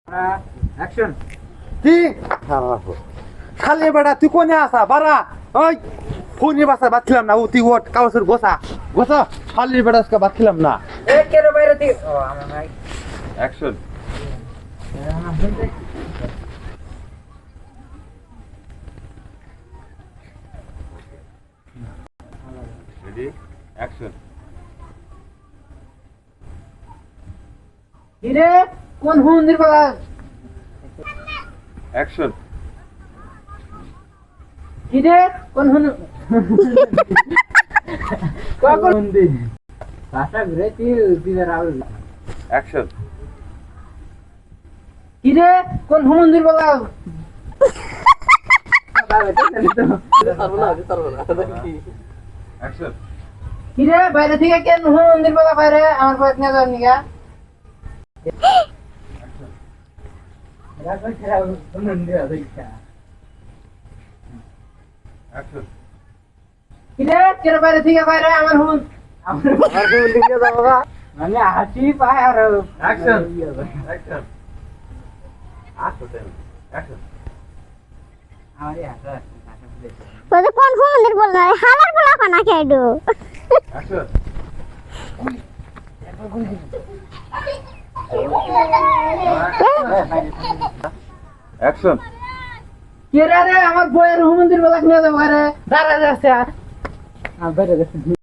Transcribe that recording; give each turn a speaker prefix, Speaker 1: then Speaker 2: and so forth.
Speaker 1: Action.
Speaker 2: কি খালি বেটা তুই কোনে আসা বারা ওই ফোনে বাসা বাতছিলাম না ও তুই ওট কাউসের গোসা গোসা খালি বেটা আজকে বাতছিলাম না
Speaker 1: এ কেন বাইরে থেকে ও আমার ভাই
Speaker 2: অ্যাকশন রেডি অ্যাকশন
Speaker 1: কিরে কোন হুন্দির বাবা
Speaker 2: অ্যাকশন
Speaker 1: কিরে কোন কোন হুন্দি ভাষা ঘুরে দিদার আউল
Speaker 2: অ্যাকশন
Speaker 1: কিরে কোন হুন্দির বাবা
Speaker 2: অ্যাকশন
Speaker 1: কিরে বাইরে থেকে কেন হুন্দির বাবা বাইরে আমার বাড়ি নিয়ে যাওয়ার নিগা
Speaker 2: অ্যাকশন
Speaker 1: কিরে কেন বাইরে থেকে বাইরে আমার হুন আমার হুন দিকে যাবো গা মানে হাসি পায় আর
Speaker 2: অ্যাকশন অ্যাকশন অ্যাকশন
Speaker 1: আমারই হাসা
Speaker 3: বলে কোন মন্দির বললো হালার বলা কানা খেডু
Speaker 2: অ্যাকশন অ্যাকশন
Speaker 1: কে রে আমার বইয়ের হুমন্দির বাবা নিয়ে যাবো রে দাঁড়া যাচ্ছে আর বাইরে যাচ্ছে